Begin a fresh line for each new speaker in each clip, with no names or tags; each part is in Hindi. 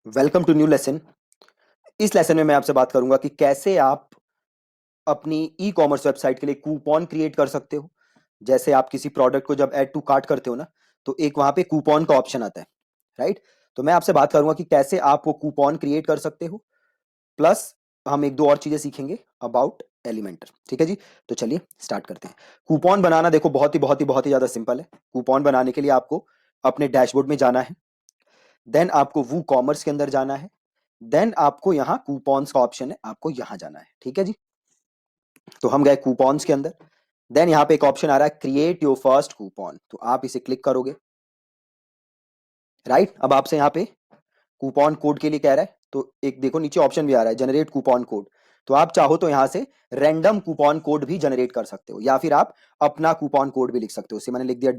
Welcome to new lesson. इस लेसन में मैं आपसे बात करूंगा कि कैसे आप अपनी ई कॉमर्स वेबसाइट के लिए कूपन क्रिएट कर सकते हो। जैसे आप किसी प्रोडक्ट को जब ऐड टू कार्ट करते हो ना, तो एक वहां पे कूपन का ऑप्शन आता है, राइट। तो मैं आपसे बात करूंगा कि कैसे आप वो कूपन क्रिएट कर सकते हो। प्लस हम एक दो और चीजें सीखेंगे अबाउट एलिमेंटर। ठीक है जी। तो चलिए स्टार्ट करते हैं। कूपन बनाना देखो बहुत ही ज्यादा सिंपल है। कूपन बनाने के लिए आपको अपने डैशबोर्ड में जाना है, देन आपको वो कॉमर्स के अंदर जाना है, देन आपको यहाँ कूपन्स का ऑप्शन है, आपको यहाँ जाना है। ठीक है जी। तो हम गए कूपन्स के अंदर, देन यहाँ पे एक ऑप्शन आ रहा है क्रिएट योर फर्स्ट कूपन, तो आप इसे क्लिक करोगे, राइट। अब आपसे यहाँ पे कूपन कोड के लिए कह रहा है, तो एक देखो नीचे ऑप्शन भी आ रहा है जनरेट कूपन कोड। तो आप चाहो तो यहाँ से रैंडम कूपन कोड भी जनरेट कर सकते हो, या फिर आप अपना कूपन कोड भी लिख सकते हो। इसे मैंने लिख दिया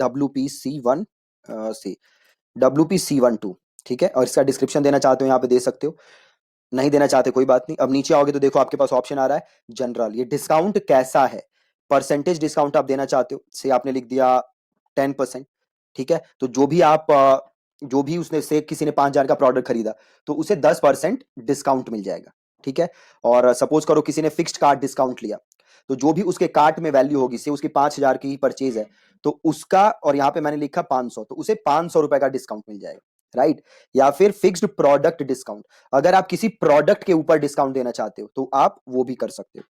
WPC12। ठीक है, और इसका डिस्क्रिप्शन देना चाहते हो यहाँ पे दे सकते हो, नहीं देना चाहते कोई बात नहीं। अब नीचे आओगे तो देखो आपके पास ऑप्शन आ रहा है जनरल, ये डिस्काउंट कैसा है, परसेंटेज डिस्काउंट आप देना चाहते हो, से आपने लिख दिया 10%। ठीक है, तो जो भी उसने से किसी ने 5,000 का प्रोडक्ट खरीदा तो उसे 10% डिस्काउंट मिल जाएगा। ठीक है, और सपोज करो किसी ने फिक्स्ड कार्ड डिस्काउंट लिया, तो जो भी उसके कार्ट में वैल्यू होगी, से उसकी 5,000 की परचेज है, तो उसका, और यहाँ पे मैंने लिखा 500, तो उसे 500 रुपए का डिस्काउंट मिल जाएगा, राइट। या फिर फिक्स्ड प्रोडक्ट डिस्काउंट, अगर आप किसी प्रोडक्ट के ऊपर डिस्काउंट देना चाहते हो तो आप वो भी कर सकते हो।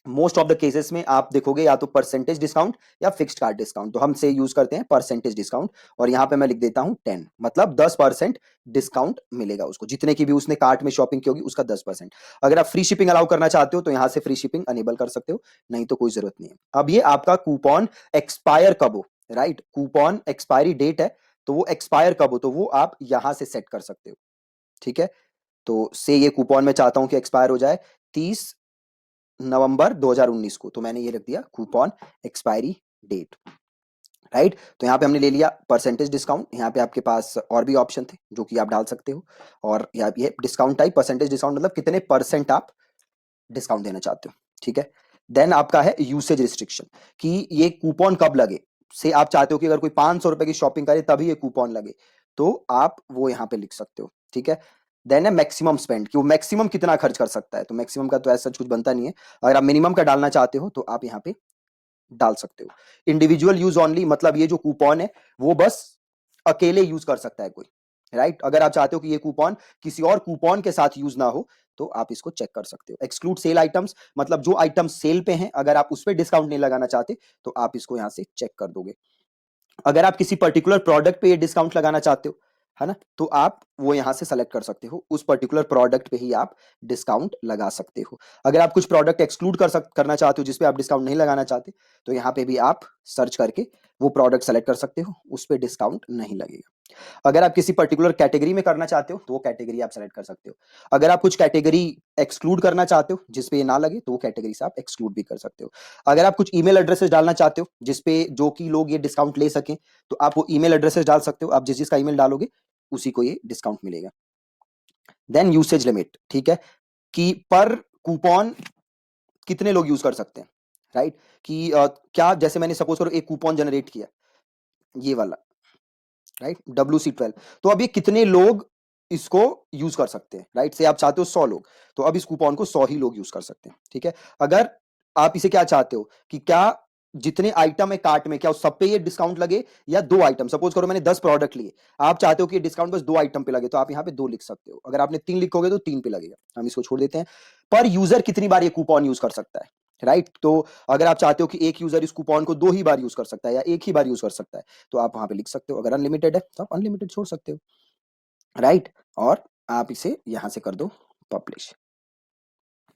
मोस्ट ऑफ द केसेस में आप देखोगे या तो परसेंटेज डिस्काउंट या फिक्स्ड कार्ड डिस्काउंट, तो हम से यूज करते हैं परसेंटेज डिस्काउंट। और यहां पे मैं लिख देता हूं 10, मतलब 10% डिस्काउंट मिलेगा उसको, जितने की भी उसने कार्ट में शॉपिंग की होगी उसका 10%। अगर आप फ्री शिपिंग अलाउ करना चाहते हो तो यहां से फ्री शिपिंग अनेबल कर सकते हो, नहीं तो कोई जरूरत नहीं है। अब ये आपका कूपन एक्सपायर कब हो, राइट, कूपन एक्सपायरी डेट है, तो वो एक्सपायर कब हो तो वो आप यहां से सेट कर सकते हो। ठीक है, तो से ये कूपन मैं चाहता हूं कि एक्सपायर हो जाए 30 नवंबर 2019 को, तो मैंने ये रख दिया कूपन एक्सपायरी डेट, राइट। तो यहाँ पे हमने ले लिया परसेंटेज डिस्काउंट, यहाँ पे आपके पास और भी ऑप्शन थे जो कि आप डाल सकते हो। और यहाँ पे डिस्काउंट टाइप परसेंटेज डिस्काउंट, मतलब कितने परसेंट आप डिस्काउंट देना चाहते हो। ठीक है, देन आपका है यूसेज रिस्ट्रिक्शन, कि ये कूपन कब लगे, से आप चाहते हो कि अगर कोई 500 रुपए की शॉपिंग करे तभी ये कूपन लगे, तो आप वो यहाँ पे लिख सकते हो। ठीक है, देन है मैक्सिमम स्पेंड, कि वो मैक्सिमम कितना खर्च कर सकता है, तो मैक्सिमम का तो ऐसा कुछ बनता नहीं है, अगर आप मिनिमम का डालना चाहते हो तो आप यहाँ पे डाल सकते हो। इंडिविजुअल यूज ओनली, मतलब ये जो कूपन है वो बस अकेले यूज कर सकता है कोई, राइट। अगर आप चाहते हो कि ये कूपन किसी और कूपन के साथ यूज ना हो तो आप इसको चेक कर सकते हो। एक्सक्लूड सेल आइटम्स, मतलब जो आइटम सेल पे हैं अगर आप उस पर डिस्काउंट नहीं लगाना चाहते तो आप इसको यहां से चेक कर दोगे। अगर आप किसी पर्टिकुलर प्रोडक्ट पे ये डिस्काउंट लगाना चाहते हो, है ना, तो आप वो यहां से सेलेक्ट कर सकते हो, उस पर्टिकुलर प्रोडक्ट पे ही आप डिस्काउंट लगा सकते हो। अगर आप कुछ प्रोडक्ट एक्सक्लूड करना चाहते हो जिसपे आप डिस्काउंट नहीं लगाना चाहते, तो यहाँ पे भी आप सर्च करके वो प्रोडक्ट सेलेक्ट कर सकते हो, उस पर डिस्काउंट नहीं लगेगा। अगर आप किसी पर्टिकुलर कैटेगरी में करना चाहते हो तो वो कैटेगरी आप सेलेक्ट कर सकते हो। अगर आप कुछ कैटेगरी एक्सक्लूड करना चाहते हो जिसपे ये ना लगे, तो वो कैटेगरी से आप एक्सक्लूड भी कर सकते हो। अगर आप कुछ ईमेल एड्रेसेस डालना चाहते हो जिसपे जो कि लोग ये डिस्काउंट ले सकें, तो आप वो ईमेल एड्रेसेस डाल सकते हो, आप जिस जिसका ईमेल डालोगे उसी को ये डिस्काउंट मिलेगा। देन यूसेज लिमिट, ठीक है, कि पर कूपन कितने लोग यूज कर सकते हैं, राइट। कि क्या, जैसे मैंने सपोज करो एक कूपन जनरेट किया, ये वाला, राइट, WC12, तो अब ये कितने लोग इसको यूज कर सकते हैं, राइट। से आप चाहते हो 100 लोग, तो अब इस कूपन को 100 ही लोग यूज कर सकते हैं। ठीक है, अगर आप इसे क्या चाहते हो कि क्या जितने आइटम है कार्ट में, क्या उस सब पे ये डिस्काउंट लगे, या दो आइटम, सपोज करो मैंने 10 प्रोडक्ट लिए, आप चाहते हो कि ये डिस्काउंट बस दो आइटम पे लगे, तो आप यहाँ पे दो लिख सकते हो। अगर आपने तीन लिखोगे तो तीन पे लगेगा, हम इसको छोड़ देते हैं। पर यूजर कितनी बार ये कूपन यूज कर सकता है, राइट। तो अगर आप चाहते हो कि एक यूजर इस कूपन को दो ही बार यूज कर सकता है या एक ही बार यूज कर सकता है, तो आप वहां पे लिख सकते हो। अगर अनलिमिटेड है तो आप अनलिमिटेड छोड़ सकते हो, राइट। और आप इसे यहां से कर दो पब्लिश।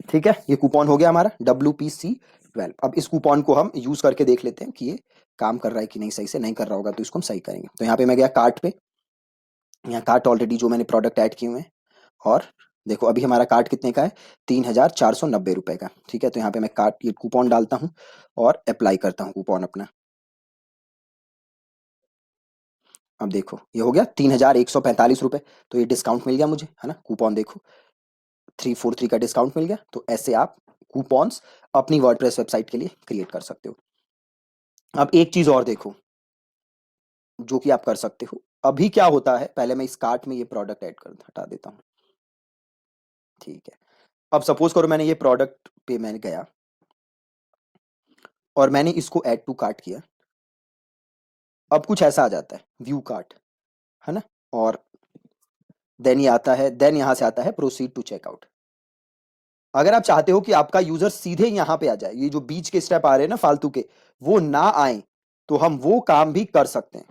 ठीक है, ये कूपन हो गया हमारा WPC12। अब इस कूपन को हम यूज करके देख लेते हैं कि ये काम कर रहा है कि नहीं, सही से नहीं कर रहा होगा तो इसको हम सही करेंगे। तो यहाँ पे मैं गया कार्ट पे, यहाँ कार्ट ऑलरेडी जो मैंने प्रोडक्ट ऐड किए हुए हैं, और देखो अभी हमारा कार्ट कितने का है, 3,490 रुपए का। ठीक है, तो यहाँ पे मैं कार्ट ये कूपन डालता हूँ और अप्लाई करता हूँ कूपन अपना। अब देखो ये हो गया 3,145 रुपए, तो ये डिस्काउंट मिल गया मुझे, है ना। कूपन देखो 343 का डिस्काउंट मिल गया। तो ऐसे आप कूपन्स अपनी वर्डप्रेस वेबसाइट के लिए क्रिएट कर सकते हो। अब एक चीज और देखो जो कि आप कर सकते हो, अभी क्या होता है, पहले मैं इस कार्ट में ये प्रोडक्ट ऐड कर हटा देता हूँ, ठीक है। अब सपोज करो मैंने ये प्रोडक्ट पे मैंने गया और मैंने इसको ऐड टू कार्ट किया। अब कुछ ऐसा आ जाता है व्यू कार्ट, है ना, और देन ये आता है, देन यहां से आता है प्रोसीड टू चेकआउट। अगर आप चाहते हो कि आपका यूजर सीधे यहां पे आ जाए, ये जो बीच के स्टेप आ रहे हैं ना फालतू के, वो ना आए, तो हम वो काम भी कर सकते हैं,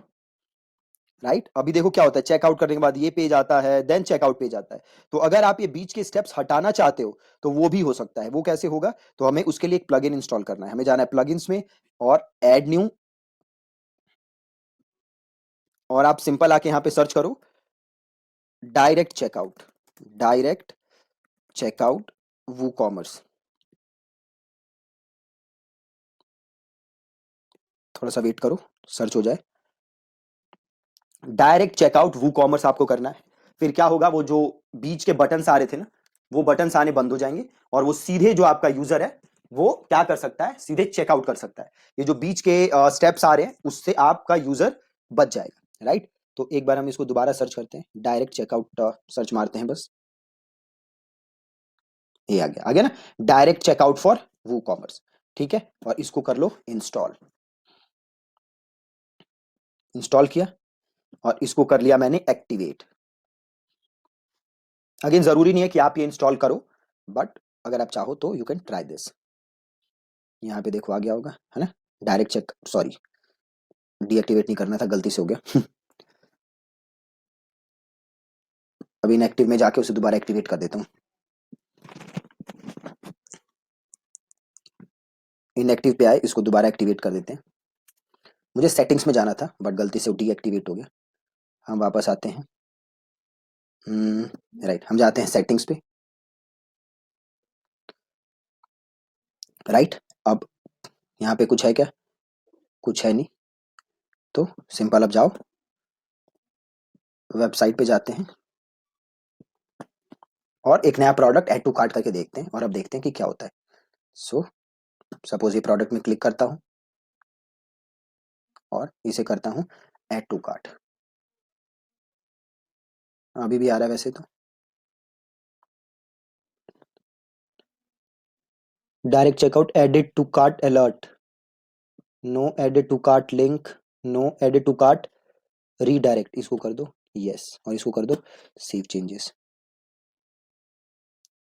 राइट। अभी देखो क्या होता है, चेकआउट करने के बाद ये पेज आता है, देन चेकआउट पेज आता है। तो अगर आप ये बीच के स्टेप्स हटाना चाहते हो तो वो भी हो सकता है। वो कैसे होगा, तो हमें उसके लिए एक प्लगइन इंस्टॉल करना है। हमें जाना है प्लगइन्स में और ऐड न्यू, और आप सिंपल आके यहां पे सर्च करो direct checkout, direct checkout WooCommerce. थोड़ा सा वेट करो, सर्च हो जाए। डायरेक्ट चेकआउट वूकॉमर्स आपको करना है। फिर क्या होगा, वो जो बीच के बटन्स आ रहे थे ना, वो बटन्स आने बंद हो जाएंगे और वो सीधे जो आपका यूजर है वो क्या कर सकता है, सीधे चेकआउट कर सकता है। ये जो बीच के स्टेप्स आ रहे हैं उससे आपका यूजर बच जाएगा, राइट। तो एक बार हम इसको दोबारा सर्च करते हैं, डायरेक्ट चेकआउट सर्च मारते हैं बस, ये आ गया ना, direct checkout for WooCommerce, ठीक है। और इसको कर लो इंस्टॉल, इंस्टॉल किया और इसको कर लिया मैंने एक्टिवेट। अगेन जरूरी नहीं है कि आप ये इंस्टॉल करो, बट अगर आप चाहो तो यू कैन ट्राई दिस। यहाँ पे देखो आ गया होगा, है ना, डायरेक्ट चेक, सॉरी डीएक्टिवेट नहीं करना था, गलती से हो गया। अभी इनएक्टिव में जाके उसे दोबारा एक्टिवेट कर देता हूँ। इनएक्टिव पे आए, इसको दोबारा एक्टिवेट कर देते हैं। मुझे सेटिंग्स में जाना था बट गलती से डीएक्टिवेट हो गया। हम वापस आते हैं, राइट, हम जाते हैं सेटिंग्स पे, राइट। अब यहाँ पे कुछ है क्या, कुछ है नहीं, तो सिंपल अब जाओ वेबसाइट पे जाते हैं और एक नया प्रोडक्ट ऐड टू कार्ट करके देखते हैं, और अब देखते हैं कि क्या होता है। सो सपोज ये प्रोडक्ट में क्लिक करता हूँ और इसे करता हूँ ऐड टू कार्ट। अभी भी आ रहा है वैसे तो, direct checkout added to cart alert, no added to cart link, no added to cart redirect, इसको कर दो यस, और इसको कर दो सेव चेंजेस।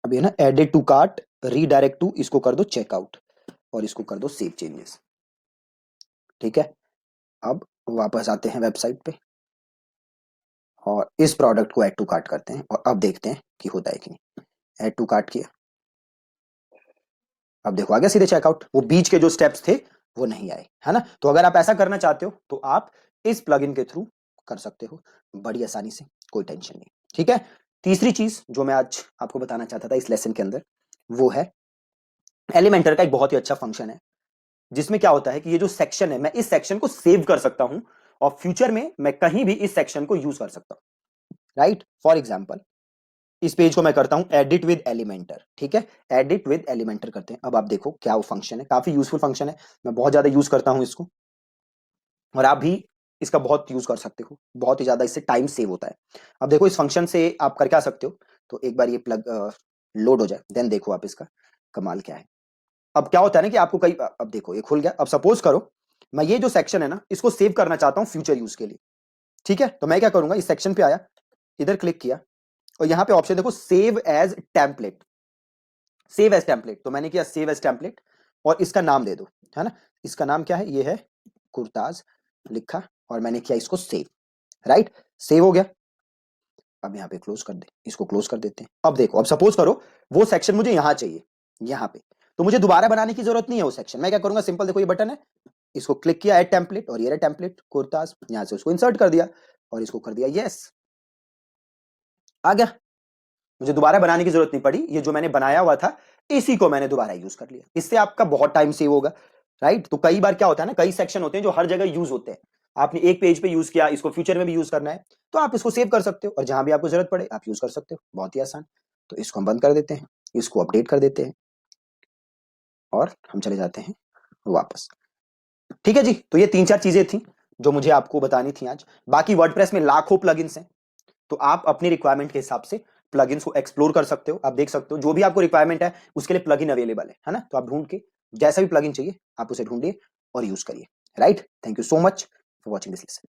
अब ये ना added to cart redirect to, इसको कर दो चेकआउट और इसको कर दो सेव चेंजेस, ठीक है। अब वापस आते हैं वेबसाइट पे और इस प्रोडक्ट को ऐड टू कार्ट करते हैं और अब देखते हैं कि होता है कि नहीं। ऐड टू कार्ट किया, अब देखो आ गया सीधे चेकआउट, वो बीच के जो स्टेप्स थे वो नहीं आए, है ना। तो अगर आप ऐसा करना चाहते हो तो आप इस प्लगइन के थ्रू कर सकते हो बड़ी आसानी से, कोई टेंशन नहीं, ठीक है। तीसरी चीज जो मैं आज आपको बताना चाहता था इस लेसन के अंदर, वो है एलिमेंटर का एक बहुत ही अच्छा फंक्शन है, जिसमें क्या होता है कि ये जो सेक्शन है, मैं इस सेक्शन को सेव कर सकता हूं और फ्यूचर में मैं कहीं भी इस सेक्शन को यूज कर सकता हूं, राइट। फॉर एग्जाम्पल इस पेज को मैं करता हूं एडिट विद एलिमेंटर, ठीक है, एडिट विद एलिमेंटर करते हैं। अब आप देखो क्या वो फंक्शन है, काफी यूजफुल फंक्शन है, मैं बहुत ज्यादा यूज करता हूं इसको, और आप भी इसका बहुत यूज कर सकते हो, बहुत ही ज्यादा इससे टाइम सेव होता है। अब देखो इस फंक्शन से आप कर क्या सकते हो, तो एक बार ये प्लग लोड हो जाए देन देखो आप इसका कमाल क्या है। अब क्या होता है ना कि आपको कई, अब देखो ये खुल गया। अब सपोज करो मैं ये जो सेक्शन है ना इसको सेव करना चाहता हूं फ्यूचर यूज के लिए, ठीक है। तो मैं क्या करूंगा, इस सेक्शन पे आया, इधर क्लिक किया और यहां पे ऑप्शन देखो save as template, save as template, तो मैंने किया सेव एज टेम्पलेट और इसका नाम दे दो, है ना। इसका नाम क्या है, ये है कुर्ताज लिखा और मैंने किया इसको सेव, राइट, सेव हो गया। अब यहाँ पे क्लोज कर दे, इसको क्लोज कर देते हैं। अब देखो, अब सपोज करो वो सेक्शन मुझे यहां चाहिए, यहाँ पे, तो मुझे दोबारा बनाने की जरूरत नहीं है वो सेक्शन। मैं क्या करूंगा, सिंपल देखो ये बटन है, इसको क्लिक किया ऐड टेम्पलेट और ये रहा टेम्पलेट कुर्ताज, यहां से उसको इंसर्ट कर दिया और इसको कर दिया यस, आ गया। मुझे दोबारा बनाने की जरूरत नहीं पड़ी, ये जो मैंने बनाया हुआ था इसी को मैंने दोबारा यूज कर लिया। इससे आपका बहुत टाइम सेव होगा, राइट। तो कई बार क्या होता है ना, कई सेक्शन होते हैं जो हर जगह यूज होते हैं, आपने एक पेज पे यूज किया, इसको फ्यूचर में भी यूज करना है तो आप इसको सेव कर सकते हो और जहां भी आपको जरूरत पड़े आप यूज कर सकते हो, बहुत ही आसान। तो इसको हम बंद कर देते हैं, इसको अपडेट कर देते हैं और हम चले जाते हैं वापस, ठीक है जी। तो ये तीन चार चीजें थी जो मुझे आपको बतानी थी आज। बाकी वर्डप्रेस में लाखों प्लगइन्स हैं, तो आप अपनी रिक्वायरमेंट के हिसाब से प्लगइन्स को एक्सप्लोर कर सकते हो। आप देख सकते हो जो भी आपको रिक्वायरमेंट है उसके लिए प्लगइन अवेलेबल है ना। तो आप ढूंढ के जैसा भी प्लगइन चाहिए आप उसे ढूंढिए और यूज करिए। Right, thank you so much for watching this lesson.